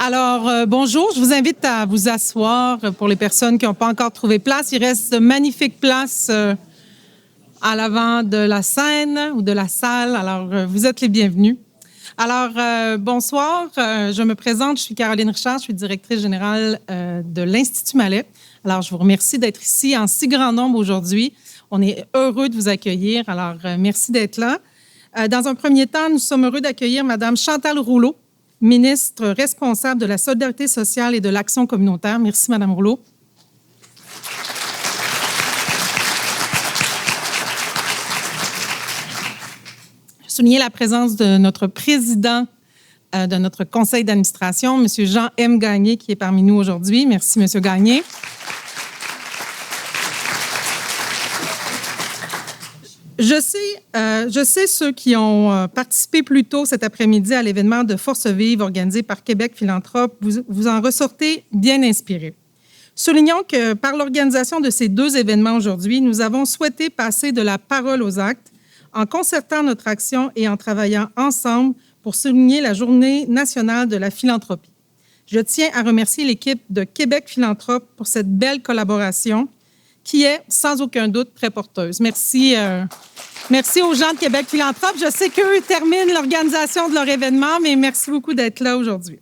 Alors, bonjour, je vous invite à vous asseoir pour les personnes qui n'ont pas encore trouvé place. Il reste de magnifiques places à l'avant de la scène ou de la salle. Alors, vous êtes les bienvenus. Alors, bonsoir, je me présente, je suis Caroline Richard, je suis directrice générale de l'Institut Mallet. Alors, je vous remercie d'être ici en si grand nombre aujourd'hui. On est heureux de vous accueillir, alors merci d'être là. Dans un premier temps, nous sommes heureux d'accueillir Mme Chantal Rouleau, ministre responsable de la Solidarité sociale et de l'Action communautaire. Merci, Mme Rouleau. Je souligne la présence de notre président de notre conseil d'administration, M. Jean M. Gagné, qui est parmi nous aujourd'hui. Merci, M. Gagné. Je sais ceux qui ont participé plus tôt cet après-midi à l'événement de Force Vive organisé par Québec Philanthrope, vous en ressortez bien inspirés. Soulignons que par l'organisation de ces deux événements aujourd'hui, nous avons souhaité passer de la parole aux actes en concertant notre action et en travaillant ensemble pour souligner la Journée nationale de la philanthropie. Je tiens à remercier l'équipe de Québec Philanthrope pour cette belle collaboration qui est, sans aucun doute, très porteuse. Merci aux gens de Québec Philanthrope. Je sais qu'eux terminent l'organisation de leur événement, mais merci beaucoup d'être là aujourd'hui.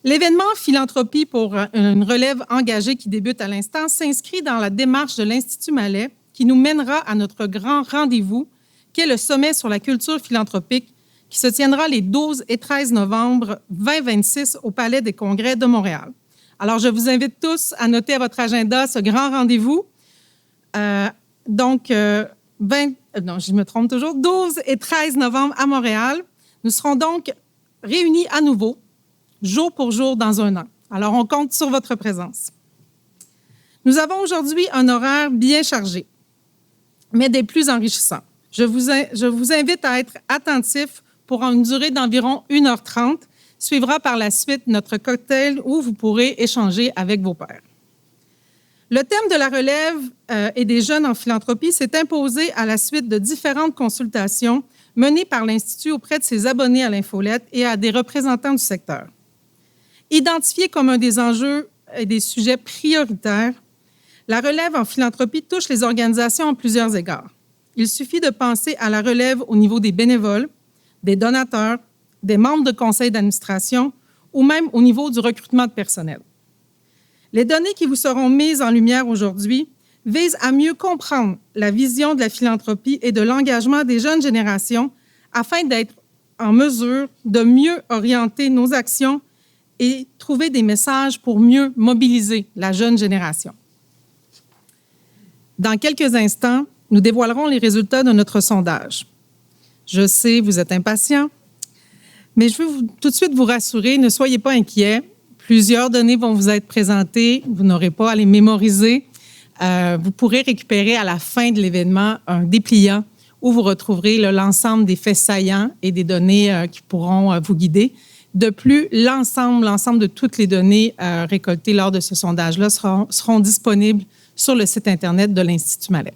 L'événement Philanthropie pour une relève engagée qui débute à l'instant s'inscrit dans la démarche de l'Institut Mallet qui nous mènera à notre grand rendez-vous, qui est le sommet sur la culture philanthropique qui se tiendra les 12 et 13 novembre 2026 au Palais des Congrès de Montréal. Alors, je vous invite tous à noter à votre agenda ce grand rendez-vous. 12 et 13 novembre à Montréal. Nous serons donc réunis à nouveau, jour pour jour, dans un an. Alors, on compte sur votre présence. Nous avons aujourd'hui un horaire bien chargé, mais des plus enrichissants. Je vous invite à être attentifs pour une durée d'environ 1h30. Suivra par la suite notre cocktail où vous pourrez échanger avec vos pairs. Le thème de la relève et des jeunes en philanthropie s'est imposé à la suite de différentes consultations menées par l'Institut auprès de ses abonnés à l'infolette et à des représentants du secteur. Identifié comme un des enjeux et des sujets prioritaires, la relève en philanthropie touche les organisations en plusieurs égards. Il suffit de penser à la relève au niveau des bénévoles, des donateurs, des membres de conseils d'administration ou même au niveau du recrutement de personnel. Les données qui vous seront mises en lumière aujourd'hui visent à mieux comprendre la vision de la philanthropie et de l'engagement des jeunes générations afin d'être en mesure de mieux orienter nos actions et trouver des messages pour mieux mobiliser la jeune génération. Dans quelques instants, nous dévoilerons les résultats de notre sondage. Je sais, vous êtes impatients. Mais je veux tout de suite vous rassurer, ne soyez pas inquiets. Plusieurs données vont vous être présentées. Vous n'aurez pas à les mémoriser. Vous pourrez récupérer à la fin de l'événement un dépliant où vous retrouverez l'ensemble des faits saillants et des données qui pourront vous guider. De plus, l'ensemble de toutes les données récoltées lors de ce sondage-là seront disponibles sur le site Internet de l'Institut Mallet.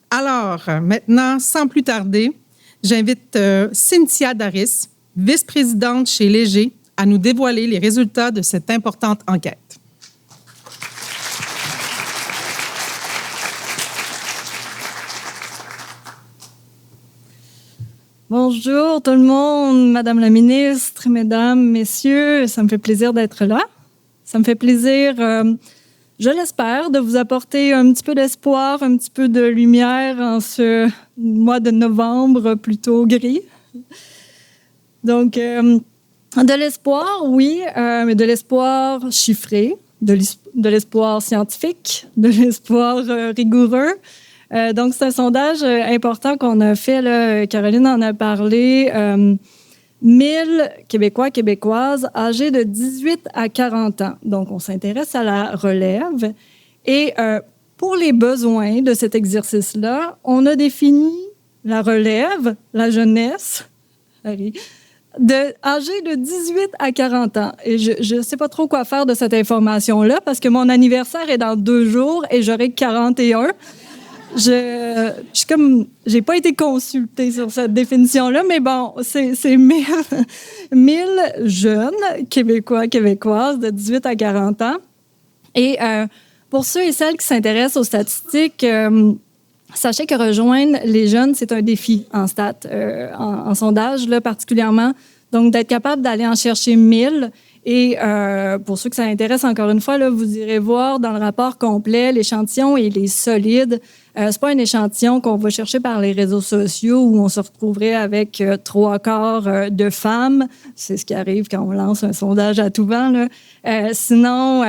Alors, maintenant, sans plus tarder, j'invite Cynthia Daris, vice-présidente chez Léger, à nous dévoiler les résultats de cette importante enquête. Bonjour tout le monde, Madame la ministre, Mesdames, Messieurs, ça me fait plaisir d'être là. Ça me fait plaisir, je l'espère, de vous apporter un petit peu d'espoir, un petit peu de lumière en ce mois de novembre plutôt gris. Donc, de l'espoir, oui, mais de l'espoir chiffré, de l'espoir scientifique, de l'espoir rigoureux. Donc, c'est un sondage important qu'on a fait, là, Caroline en a parlé. 1000 Québécois, Québécoises âgés de 18 à 40 ans. Donc, on s'intéresse à la relève. Et pour les besoins de cet exercice-là, on a défini la relève, la jeunesse, âgée de 18 à 40 ans. Et je ne sais pas trop quoi faire de cette information-là parce que mon anniversaire est dans 2 jours et j'aurai 41. j'ai pas été consultée sur cette définition-là, mais bon, c'est 1000 jeunes Québécois, Québécoises de 18 à 40 ans. Et pour ceux et celles qui s'intéressent aux statistiques, sachez que rejoindre les jeunes, c'est un défi en en sondage, là, particulièrement. Donc, d'être capable d'aller en chercher 1000. Et pour ceux que ça intéresse, encore une fois, là, vous irez voir dans le rapport complet, l'échantillon et les solides. C'est pas un échantillon qu'on va chercher par les réseaux sociaux où on se retrouverait avec 3/4 de femmes. C'est ce qui arrive quand on lance un sondage à tout vent, là. Sinon,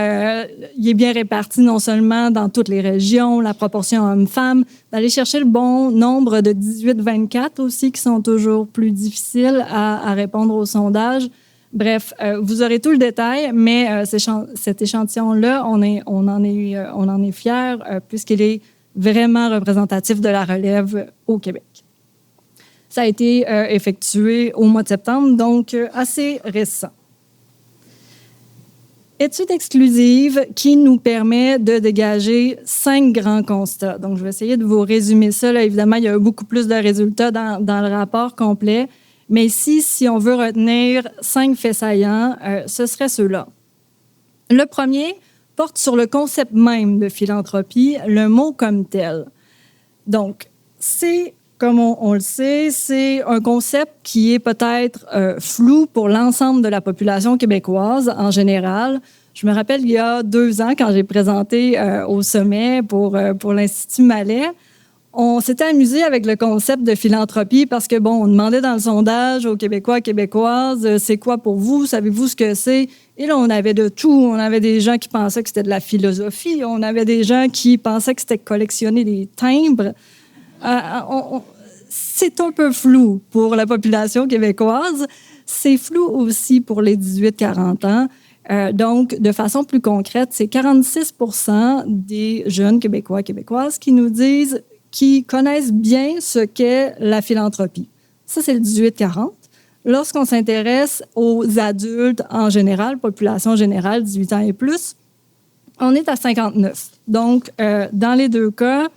il est bien réparti non seulement dans toutes les régions, la proportion hommes-femmes, d'aller chercher le bon nombre de 18-24 aussi, qui sont toujours plus difficiles à répondre au sondage. Bref, vous aurez tout le détail, mais cet échantillon-là, on en est fiers puisqu'il est vraiment représentatif de la relève au Québec. Ça a été effectué au mois de septembre, donc assez récent. Étude exclusive qui nous permet de dégager 5 grands constats. Donc, je vais essayer de vous résumer ça. Là, évidemment, il y a beaucoup plus de résultats dans le rapport complet. Mais ici, si on veut retenir 5 faits saillants, ce serait ceux-là. Le premier porte sur le concept même de philanthropie, le mot comme tel. Donc, c'est, comme on le sait, c'est un concept qui est peut-être flou pour l'ensemble de la population québécoise en général. Je me rappelle, il y a 2 ans, quand j'ai présenté au sommet pour l'Institut Mallet, on s'était amusé avec le concept de philanthropie parce que, bon, on demandait dans le sondage aux Québécois, Québécoises, c'est quoi pour vous? Savez-vous ce que c'est? Et là, on avait de tout. On avait des gens qui pensaient que c'était de la philosophie. On avait des gens qui pensaient que c'était collectionner des timbres. C'est un peu flou pour la population québécoise. C'est flou aussi pour les 18-40 ans. Donc, de façon plus concrète, c'est 46 % des jeunes Québécois, Québécoises qui nous disent qui connaissent bien ce qu'est la philanthropie. Ça, c'est le 18-40. Lorsqu'on s'intéresse aux adultes en général, population générale, 18 ans et plus, on est à 59. Donc, dans les 2 cas,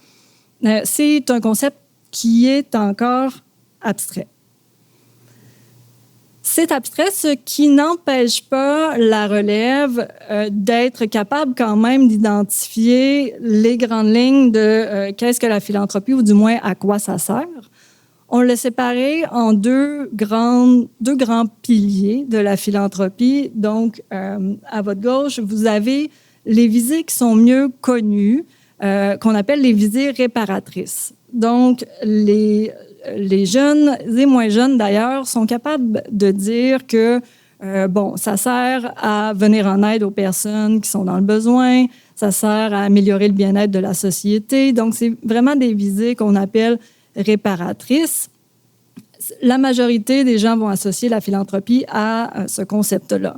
c'est un concept qui est encore abstrait. C'est abstrait, ce qui n'empêche pas la relève d'être capable quand même d'identifier les grandes lignes de qu'est-ce que la philanthropie, ou du moins à quoi ça sert. On l'a séparé en deux grands piliers de la philanthropie. Donc, à votre gauche, vous avez les visées qui sont mieux connues, qu'on appelle les visées réparatrices. Donc, les jeunes et moins jeunes, d'ailleurs, sont capables de dire que, ça sert à venir en aide aux personnes qui sont dans le besoin, ça sert à améliorer le bien-être de la société. Donc, c'est vraiment des visées qu'on appelle réparatrices. La majorité des gens vont associer la philanthropie à ce concept-là.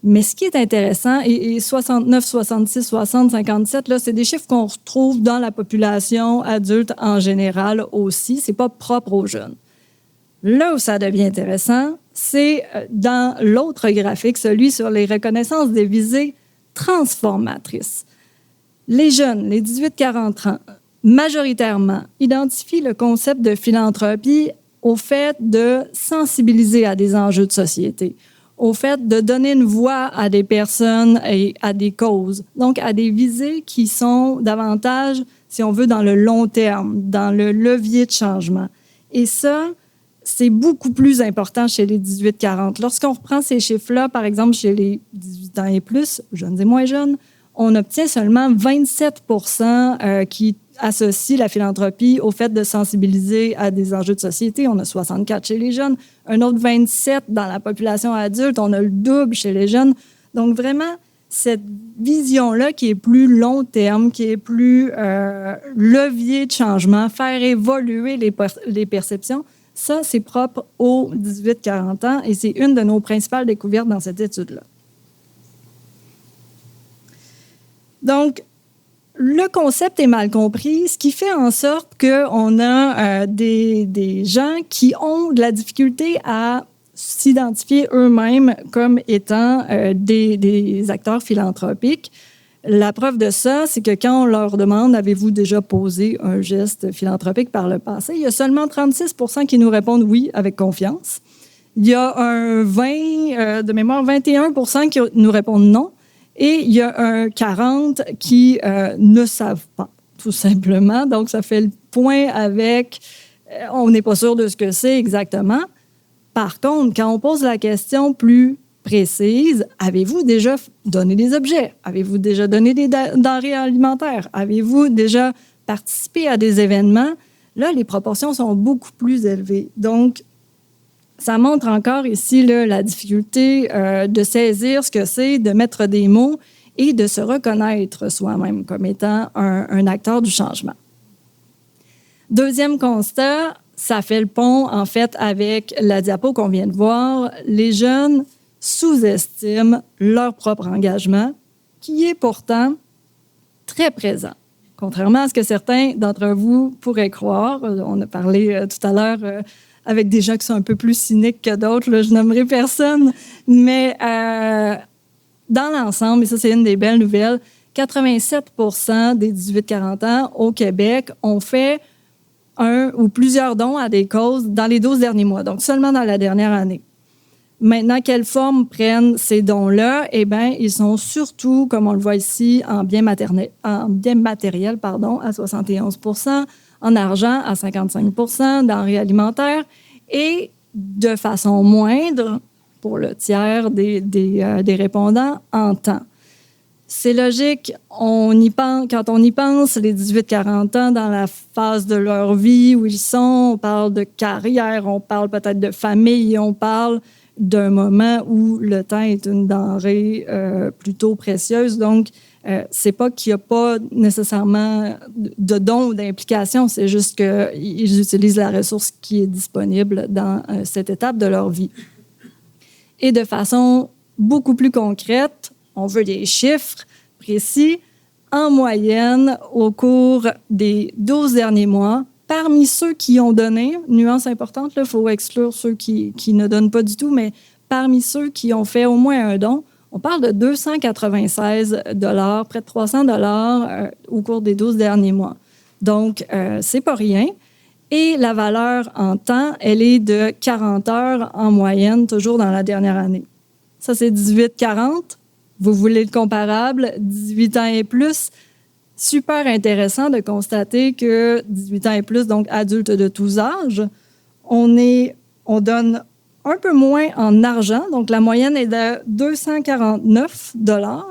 Mais ce qui est intéressant, et 69, 66, 60, 57, là, c'est des chiffres qu'on retrouve dans la population adulte en général aussi. C'est pas propre aux jeunes. Là où ça devient intéressant, c'est dans l'autre graphique, celui sur les reconnaissances des visées transformatrices. Les jeunes, les 18-40 ans, majoritairement, identifient le concept de philanthropie au fait de sensibiliser à des enjeux de société, au fait de donner une voix à des personnes et à des causes, donc à des visées qui sont davantage, si on veut, dans le long terme, dans le levier de changement. Et ça, c'est beaucoup plus important chez les 18-40. Lorsqu'on reprend ces chiffres-là, par exemple, chez les 18 ans et plus, jeunes et moins jeunes, on obtient seulement 27 % qui associent la philanthropie au fait de sensibiliser à des enjeux de société. On a 64 chez les jeunes, un autre 27 dans la population adulte, on a le double chez les jeunes. Donc, vraiment, cette vision-là qui est plus long terme, qui est plus levier de changement, faire évoluer les perceptions, ça, c'est propre aux 18-40 ans et c'est une de nos principales découvertes dans cette étude-là. Donc, le concept est mal compris, ce qui fait en sorte qu'on a des gens qui ont de la difficulté à s'identifier eux-mêmes comme étant des acteurs philanthropiques. La preuve de ça, c'est que quand on leur demande « Avez-vous déjà posé un geste philanthropique par le passé? » il y a seulement 36 % qui nous répondent « Oui » avec confiance. Il y a un 21 % qui nous répondent « Non ». Et il y a un 40 % qui ne savent pas, tout simplement. Donc, ça fait le point avec on n'est pas sûr de ce que c'est exactement. Par contre, quand on pose la question plus précise, avez-vous déjà donné des objets? Avez-vous déjà donné des denrées alimentaires? Avez-vous déjà participé à des événements? Là, les proportions sont beaucoup plus élevées. Donc, ça montre encore ici là, la difficulté de saisir ce que c'est, de mettre des mots et de se reconnaître soi-même comme étant un acteur du changement. Deuxième constat, ça fait le pont, en fait, avec la diapo qu'on vient de voir. Les jeunes sous-estiment leur propre engagement, qui est pourtant très présent. Contrairement à ce que certains d'entre vous pourraient croire, on a parlé tout à l'heure avec des gens qui sont un peu plus cyniques que d'autres, là, je nommerai personne, mais dans l'ensemble, et ça c'est une des belles nouvelles, 87 % des 18-40 ans au Québec ont fait un ou plusieurs dons à des causes dans les 12 derniers mois, donc seulement dans la dernière année. Maintenant, quelle forme prennent ces dons-là? Eh bien, ils sont surtout, comme on le voit ici, en biens matériels, à 71 %, en argent à 55 %, denrées alimentaires et de façon moindre, pour le tiers des répondants, en temps. C'est logique, quand on y pense, les 18-40 ans, dans la phase de leur vie où ils sont, on parle de carrière, on parle peut-être de famille, on parle d'un moment où le temps est une denrée plutôt précieuse. Donc, c'est pas qu'il n'y a pas nécessairement de dons ou d'implications, c'est juste qu'ils utilisent la ressource qui est disponible dans cette étape de leur vie. Et de façon beaucoup plus concrète, on veut des chiffres précis. En moyenne, au cours des 12 derniers mois, parmi ceux qui ont donné, nuance importante, il faut exclure ceux qui ne donnent pas du tout, mais parmi ceux qui ont fait au moins un don, on parle de 296 $, près de 300 $ au cours des 12 derniers mois. Donc, c'est pas rien. Et la valeur en temps, elle est de 40 heures en moyenne, toujours dans la dernière année. Ça, c'est 18-40. Vous voulez le comparable, 18 ans et plus. Super intéressant de constater que 18 ans et plus, donc adultes de tous âges, on donne un peu moins en argent. Donc, la moyenne est de 249 $,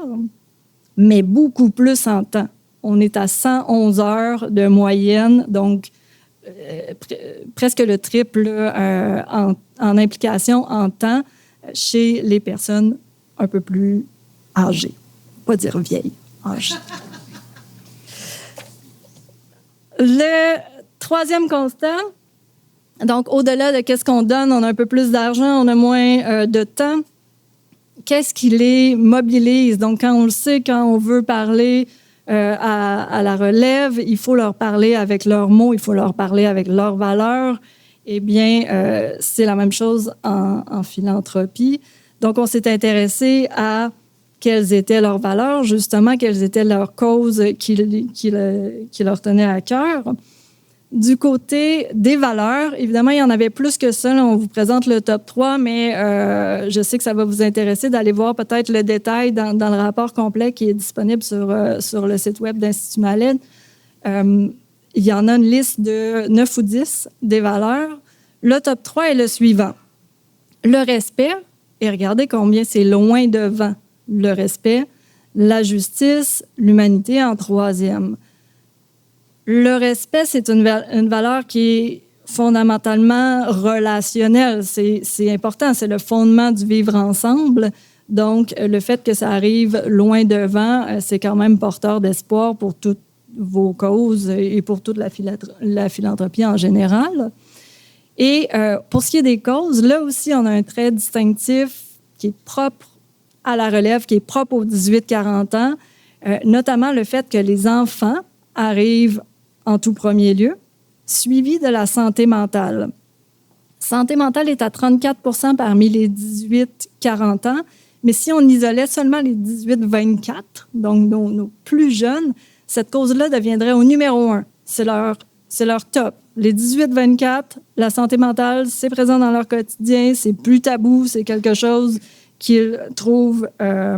mais beaucoup plus en temps. On est à 111 heures de moyenne, donc presque le triple en implication en temps chez les personnes un peu plus âgées. Pas dire vieilles, âgées. Le troisième constat, donc au-delà de qu'est-ce qu'on donne, on a un peu plus d'argent, on a moins de temps. Qu'est-ce qui les mobilise? Donc, quand on le sait, quand on veut parler à la relève, il faut leur parler avec leurs mots, il faut leur parler avec leurs valeurs. Eh bien, c'est la même chose en philanthropie. Donc, on s'est intéressé à quelles étaient leurs valeurs, justement, quelles étaient leurs causes qui leur tenaient à cœur. Du côté des valeurs, évidemment, il y en avait plus que ça. Là, on vous présente le top 3, mais je sais que ça va vous intéresser d'aller voir peut-être le détail dans le rapport complet qui est disponible sur le site web d'Institut Maled. Il y en a une liste de 9 ou 10 des valeurs. Le top 3 est le suivant. Le respect, et regardez combien c'est loin devant le respect. La justice, l'humanité en troisième. Le respect, c'est une valeur qui est fondamentalement relationnelle. C'est important, c'est le fondement du vivre ensemble. Donc, le fait que ça arrive loin devant, c'est quand même porteur d'espoir pour toutes vos causes et pour toute la philanthropie en général. Et pour ce qui est des causes, là aussi, on a un trait distinctif qui est propre à la relève, qui est propre aux 18-40 ans, notamment le fait que les enfants arrivent en tout premier lieu, suivi de la santé mentale. Santé mentale est à 34 % parmi les 18-40 ans, Mais si on isolait seulement les 18-24, donc nos plus jeunes, cette cause-là deviendrait au numéro 1. C'est leur top. Les 18-24, la santé mentale, c'est présent dans leur quotidien, c'est plus tabou, c'est quelque chose qu'ils trouvent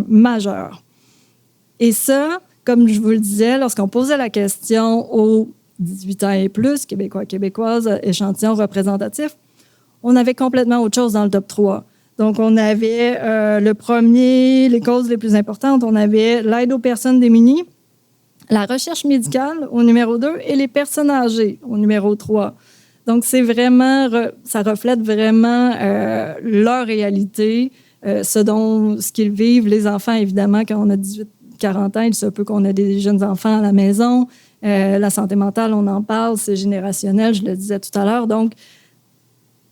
majeur. Et ça, comme je vous le disais, lorsqu'on posait la question aux 18 ans et plus, Québécois, Québécoises, échantillon représentatif, on avait complètement autre chose dans le top 3. Donc, on avait le premier, les causes les plus importantes, on avait l'aide aux personnes démunies, la recherche médicale au numéro 2 et les personnes âgées au numéro 3. Donc, c'est vraiment, ça reflète vraiment leur réalité, ce qu'ils vivent. Les enfants, évidemment, quand on a 18-40 ans, il se peut qu'on ait des jeunes enfants à la maison. La santé mentale, on en parle, c'est générationnel, je le disais tout à l'heure. Donc,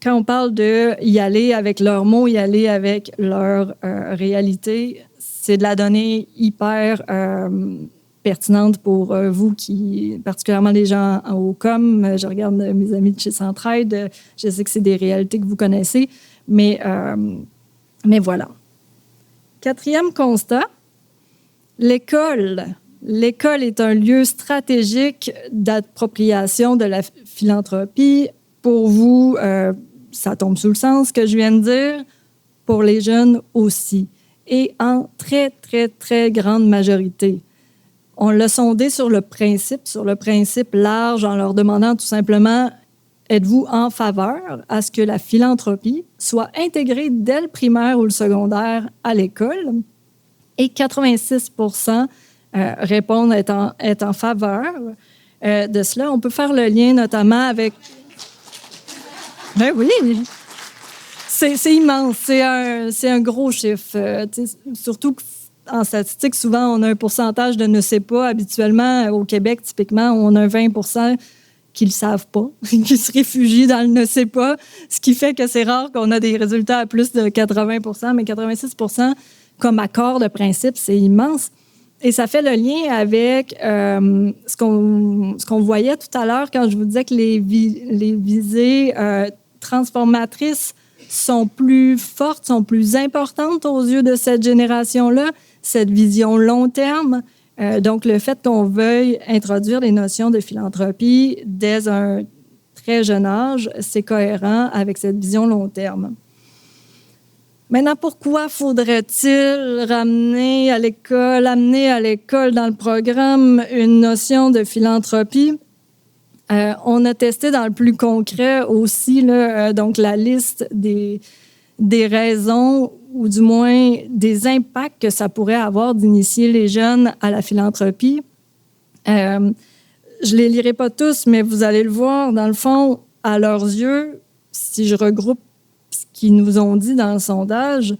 quand on parle de y aller avec leurs mots, y aller avec leur réalité, c'est de la donnée hyper pertinente pour vous, particulièrement les gens au com. Je regarde mes amis de chez Centraide. Je sais que c'est des réalités que vous connaissez, mais voilà. 4e constat, l'école. L'école est un lieu stratégique d'appropriation de la philanthropie. Pour vous, ça tombe sous le sens que je viens de dire. Pour les jeunes aussi. Et en très, très, très grande majorité. On l'a sondé sur le principe large, en leur demandant tout simplement, êtes-vous en faveur à ce que la philanthropie soit intégrée dès le primaire ou le secondaire à l'école? Et 86% répondent être en faveur de cela. On peut faire le lien notamment avec... Ben oui, c'est immense, c'est un gros chiffre. Surtout qu'en statistique, souvent, on a un pourcentage de ne sait pas. Habituellement, au Québec, typiquement, on a 20% qui ne le savent pas, qui se réfugient dans le ne sait pas, ce qui fait que c'est rare qu'on a des résultats à plus de 80%, mais 86% comme accord de principe, c'est immense. Et ça fait le lien avec ce qu'on voyait tout à l'heure quand je vous disais que les visées transformatrices sont plus fortes, sont plus importantes aux yeux de cette génération-là, cette vision long terme. Donc, le fait qu'on veuille introduire les notions de philanthropie dès un très jeune âge, c'est cohérent avec cette vision long terme. Maintenant, pourquoi faudrait-il amener à l'école dans le programme une notion de philanthropie? On a testé dans le plus concret aussi donc la liste des raisons ou du moins des impacts que ça pourrait avoir d'initier les jeunes à la philanthropie. Je ne les lirai pas tous, mais vous allez le voir, dans le fond, à leurs yeux, si je regroupe ce qu'ils nous ont dit dans le sondage,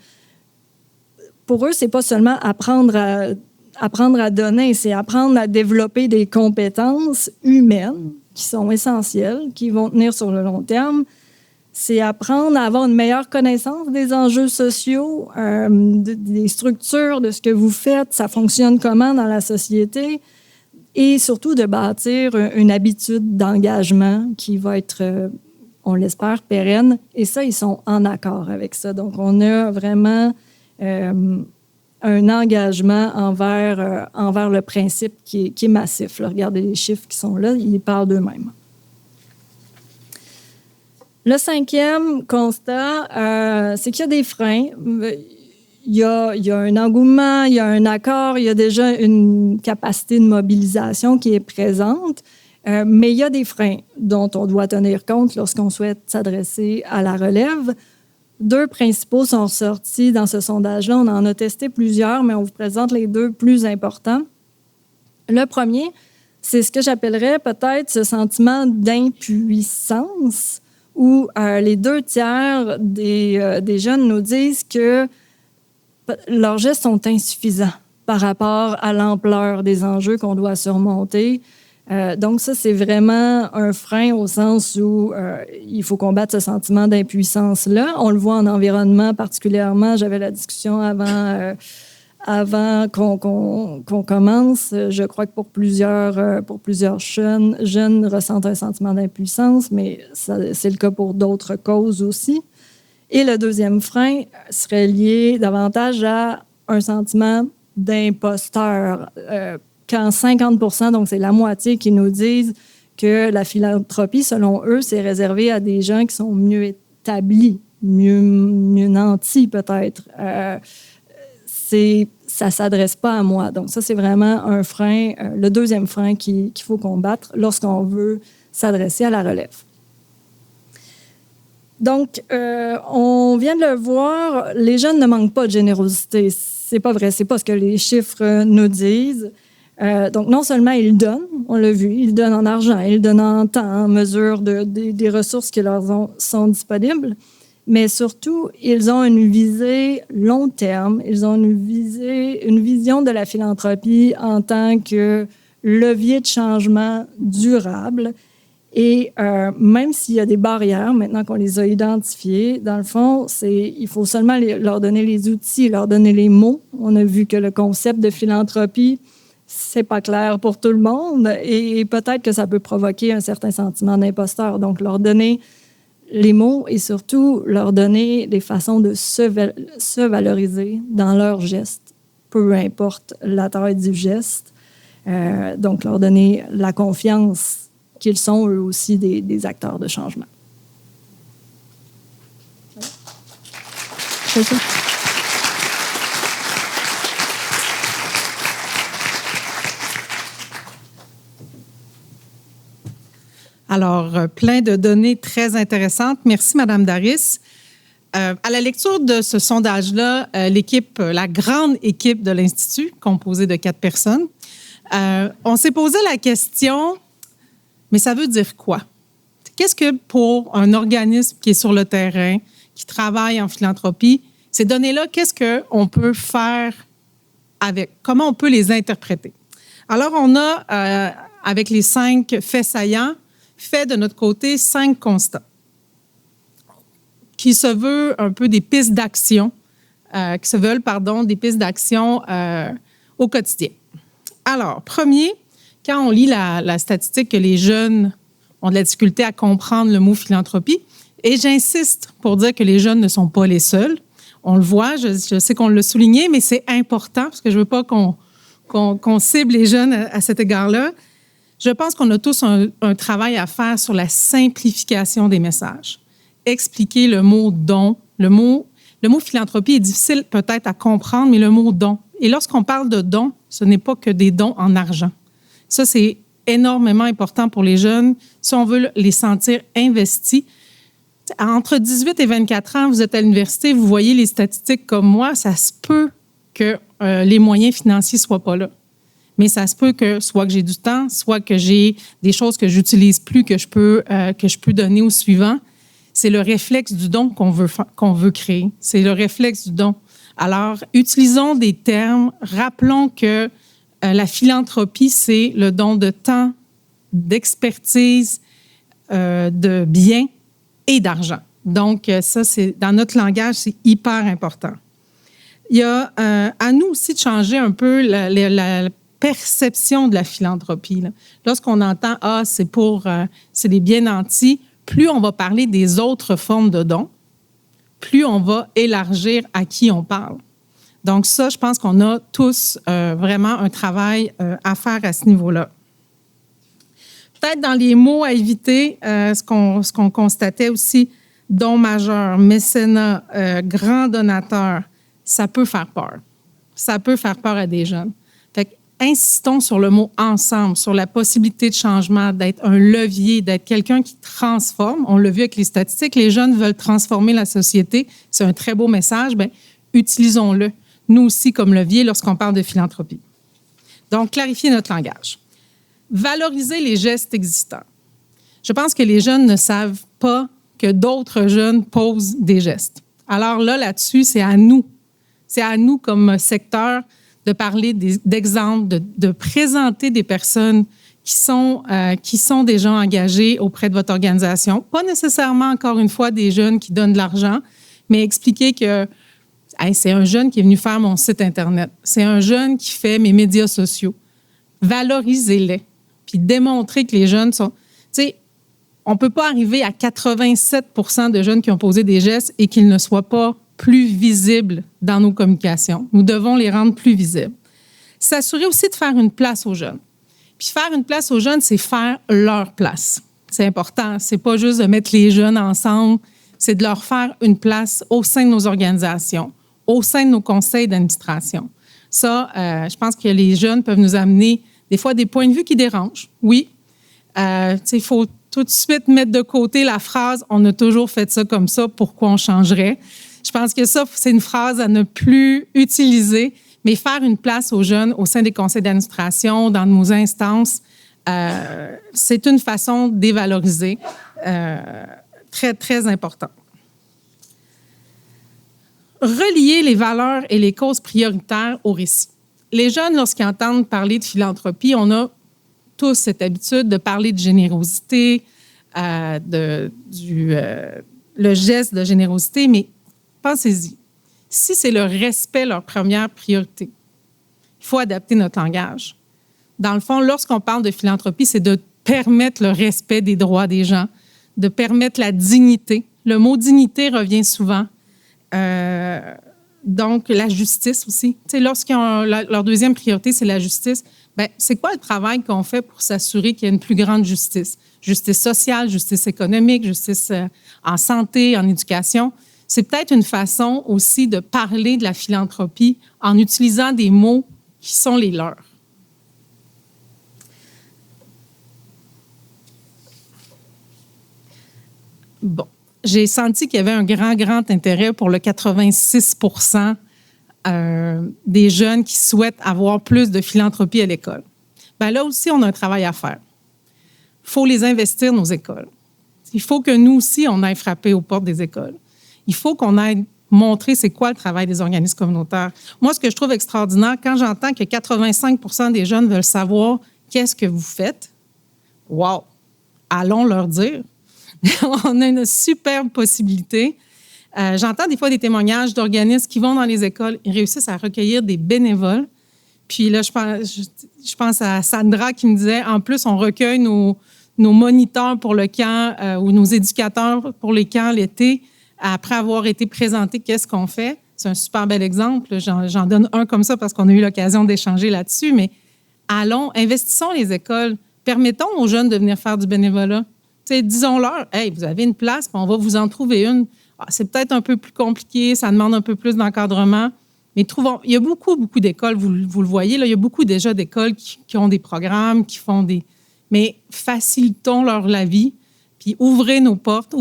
pour eux, c'est pas seulement apprendre à donner, c'est apprendre à développer des compétences humaines qui sont essentielles, qui vont tenir sur le long terme. C'est apprendre à avoir une meilleure connaissance des enjeux sociaux, des structures, de ce que vous faites, ça fonctionne comment dans la société, et surtout de bâtir une habitude d'engagement qui va être, on l'espère, pérenne. Et ça, ils sont en accord avec ça. Donc, on a vraiment un engagement envers le principe qui est massif. Là, regardez les chiffres qui sont là, ils parlent d'eux-mêmes. Le 5e constat, c'est qu'il y a des freins. Il y a un engouement, il y a un accord, il y a déjà une capacité de mobilisation qui est présente, mais il y a des freins dont on doit tenir compte lorsqu'on souhaite s'adresser à la relève. 2 principaux sont ressortis dans ce sondage-là. On en a testé plusieurs, mais on vous présente les 2 plus importants. Le premier, c'est ce que j'appellerais peut-être ce sentiment d'impuissance où les 2 tiers des jeunes nous disent que leurs gestes sont insuffisants par rapport à l'ampleur des enjeux qu'on doit surmonter. Donc ça, c'est vraiment un frein au sens où il faut combattre ce sentiment d'impuissance-là. On le voit en environnement particulièrement. J'avais la discussion avant qu'on commence. Je crois que pour plusieurs jeunes ressentent un sentiment d'impuissance, mais c'est le cas pour d'autres causes aussi. Et le deuxième frein serait lié davantage à un sentiment d'imposteur. Quand 50%, donc c'est la moitié, qui nous disent que la philanthropie, selon eux, c'est réservé à des gens qui sont mieux établis, mieux nantis peut-être. Ça ne s'adresse pas à moi. Donc ça, c'est vraiment un frein, le deuxième frein qu'il faut combattre lorsqu'on veut s'adresser à la relève. Donc, on vient de le voir, les jeunes ne manquent pas de générosité. C'est pas vrai, c'est pas ce que les chiffres nous disent. Donc, non seulement ils donnent, on l'a vu, ils donnent en argent, ils donnent en temps, en mesure des ressources qui leur sont disponibles, mais surtout, ils ont une visée long terme, ils ont une vision de la philanthropie en tant que levier de changement durable. Et même s'il y a des barrières, maintenant qu'on les a identifiées, dans le fond, il faut seulement leur donner les outils, leur donner les mots. On a vu que le concept de philanthropie, c'est pas clair pour tout le monde et peut-être que ça peut provoquer un certain sentiment d'imposteur. Donc, leur donner les mots et surtout leur donner des façons de se valoriser dans leurs gestes, peu importe la taille du geste. Donc, leur donner la confiance qu'ils sont eux aussi des acteurs de changement. C'est ça. Alors, plein de données très intéressantes. Merci, Madame Daris. À la lecture de ce sondage-là, la grande équipe de l'Institut, composée de 4 personnes, on s'est posé la question, mais ça veut dire quoi? Qu'est-ce que pour un organisme qui est sur le terrain, qui travaille en philanthropie, ces données-là, qu'est-ce qu'on peut faire avec? Comment on peut les interpréter? Alors, on a, avec les 5 faits saillants, fait de notre côté 5 constats qui se veulent un peu des pistes d'action, des pistes d'action au quotidien. Alors, premier, quand on lit la statistique que les jeunes ont de la difficulté à comprendre le mot philanthropie, et j'insiste pour dire que les jeunes ne sont pas les seuls. On le voit, je sais qu'on l'a souligné, mais c'est important parce que je ne veux pas qu'on cible les jeunes à cet égard-là. Je pense qu'on a tous un travail à faire sur la simplification des messages. Expliquer le mot don. Le mot philanthropie est difficile peut-être à comprendre, mais le mot don. Et lorsqu'on parle de don, ce n'est pas que des dons en argent. Ça, c'est énormément important pour les jeunes si on veut les sentir investis. Entre 18 et 24 ans, vous êtes à l'université, vous voyez les statistiques comme moi, ça se peut que les moyens financiers ne soient pas là. Mais ça se peut que soit que j'ai du temps, soit que j'ai des choses que j'utilise plus, que je peux donner au suivant. C'est le réflexe du don qu'on veut créer. C'est le réflexe du don. Alors, utilisons des termes. Rappelons que la philanthropie, c'est le don de temps, d'expertise, de biens et d'argent. Donc, ça, c'est dans notre langage, c'est hyper important. Il y a à nous aussi de changer un peu la perception de la philanthropie. Là. Lorsqu'on entend « c'est des biens nantis », plus on va parler des autres formes de dons, plus on va élargir à qui on parle. Donc ça, je pense qu'on a tous vraiment un travail à faire à ce niveau-là. Peut-être dans les mots à éviter, ce qu'on constatait aussi, don majeur, mécénat, grand donateur, ça peut faire peur. Ça peut faire peur à des jeunes. Fait que, insistons sur le mot « ensemble », sur la possibilité de changement, d'être un levier, d'être quelqu'un qui transforme. On l'a vu avec les statistiques, les jeunes veulent transformer la société. C'est un très beau message. Bien, utilisons-le, nous aussi, comme levier lorsqu'on parle de philanthropie. Donc, clarifier notre langage. Valoriser les gestes existants. Je pense que les jeunes ne savent pas que d'autres jeunes posent des gestes. Alors là-dessus, c'est à nous. C'est à nous, comme secteur, de parler d'exemples, de présenter des personnes qui sont des gens engagés auprès de votre organisation. Pas nécessairement, encore une fois, des jeunes qui donnent de l'argent, mais expliquer que c'est un jeune qui est venu faire mon site Internet. C'est un jeune qui fait mes médias sociaux. Valorisez-les. Puis démontrer que les jeunes sont... Tu sais, On ne peut pas arriver à 87% de jeunes qui ont posé des gestes et qu'ils ne soient pas plus visibles dans nos communications. Nous devons les rendre plus visibles. S'assurer aussi de faire une place aux jeunes. Puis faire une place aux jeunes, c'est faire leur place. C'est important. C'est pas juste de mettre les jeunes ensemble, c'est de leur faire une place au sein de nos organisations, au sein de nos conseils d'administration. Ça, je pense que les jeunes peuvent nous amener des fois des points de vue qui dérangent. Oui, il faut tout de suite mettre de côté la phrase « on a toujours fait ça comme ça, pourquoi on changerait ?» Je pense que ça, c'est une phrase à ne plus utiliser, mais faire une place aux jeunes au sein des conseils d'administration, dans nos instances, c'est une façon de les valoriser très, très important. Relier les valeurs et les causes prioritaires au récit. Les jeunes, lorsqu'ils entendent parler de philanthropie, on a tous cette habitude de parler de générosité, le geste de générosité, mais pensez-y. Si c'est le respect leur première priorité, il faut adapter notre langage. Dans le fond, lorsqu'on parle de philanthropie, c'est de permettre le respect des droits des gens, de permettre la dignité. Le mot dignité revient souvent. Donc, la justice aussi. Tu sais, lorsqu'ils ont leur deuxième priorité, c'est la justice, bien, c'est quoi le travail qu'on fait pour s'assurer qu'il y a une plus grande justice? Justice sociale, justice économique, justice en santé, en éducation. C'est peut-être une façon aussi de parler de la philanthropie en utilisant des mots qui sont les leurs. Bon, j'ai senti qu'il y avait un grand intérêt pour le 86% des jeunes qui souhaitent avoir plus de philanthropie à l'école. Bien, là aussi, on a un travail à faire. Il faut les investir, nos écoles. Il faut que nous aussi, on aille frapper aux portes des écoles. Il faut qu'on aille montrer c'est quoi le travail des organismes communautaires. Moi, ce que je trouve extraordinaire, quand j'entends que 85% des jeunes veulent savoir qu'est-ce que vous faites, wow! Allons leur dire. On a une superbe possibilité. J'entends des fois des témoignages d'organismes qui vont dans les écoles et réussissent à recueillir des bénévoles. Puis là, je pense à Sandra qui me disait, en plus, on recueille nos moniteurs pour le camp ou nos éducateurs pour les camps l'été, après avoir été présentés, qu'est-ce qu'on fait? C'est un super bel exemple. J'en donne un comme ça parce qu'on a eu l'occasion d'échanger là-dessus, mais allons, investissons les écoles. Permettons aux jeunes de venir faire du bénévolat. Disons-leur, « Hey, vous avez une place, puis on va vous en trouver une. » C'est peut-être un peu plus compliqué, ça demande un peu plus d'encadrement, mais il y a beaucoup d'écoles, vous le voyez, là, il y a beaucoup déjà d'écoles qui ont des programmes, qui font des... Mais facilitons leur la vie, puis ouvrons nos portes,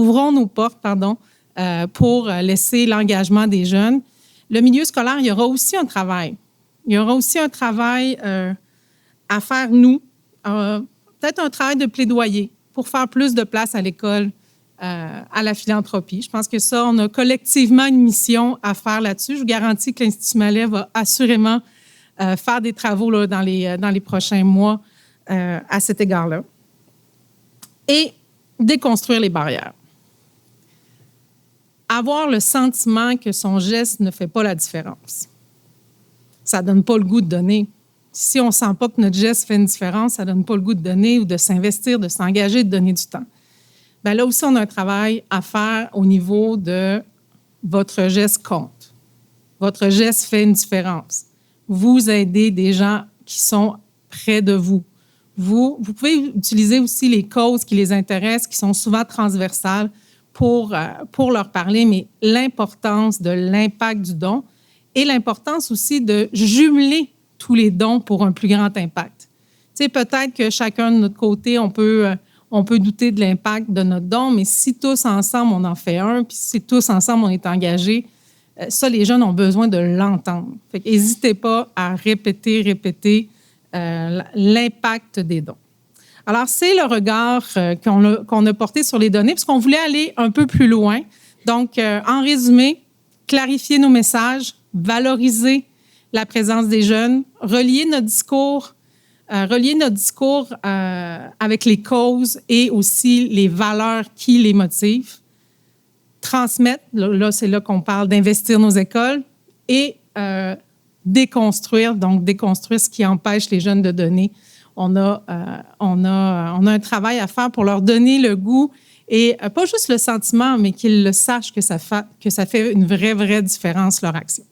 pour laisser l'engagement des jeunes. Le milieu scolaire, il y aura aussi un travail. Il y aura aussi un travail à faire, nous, peut-être un travail de plaidoyer pour faire plus de place à l'école, à la philanthropie. Je pense que ça, on a collectivement une mission à faire là-dessus. Je vous garantis que l'Institut Mallet va assurément faire des travaux là, dans les prochains mois à cet égard-là. Et déconstruire les barrières. Avoir le sentiment que son geste ne fait pas la différence. Ça ne donne pas le goût de donner. Si on ne sent pas que notre geste fait une différence, ça ne donne pas le goût de donner ou de s'investir, de s'engager, de donner du temps. Bien, là aussi, on a un travail à faire au niveau de votre geste compte. Votre geste fait une différence. Vous aidez des gens qui sont près de vous. Vous pouvez utiliser aussi les causes qui les intéressent, qui sont souvent transversales, pour leur parler, mais l'importance de l'impact du don et l'importance aussi de jumeler tous les dons pour un plus grand impact. Tu sais, peut-être que chacun de notre côté, on peut douter de l'impact de notre don, mais si tous ensemble, on en fait un, puis si tous ensemble, on est engagés, ça, les jeunes ont besoin de l'entendre. Fait qu'hésitez pas à répéter l'impact des dons. Alors, c'est le regard qu'on a porté sur les données, puisqu'on voulait aller un peu plus loin. Donc, en résumé, clarifier nos messages, valoriser la présence des jeunes, relier notre discours avec les causes et aussi les valeurs qui les motivent, transmettre, là c'est là qu'on parle d'investir nos écoles, et déconstruire ce qui empêche les jeunes de donner on a un travail à faire pour leur donner le goût et pas juste le sentiment, mais qu'ils le sachent que ça fait une vraie différence, leur action.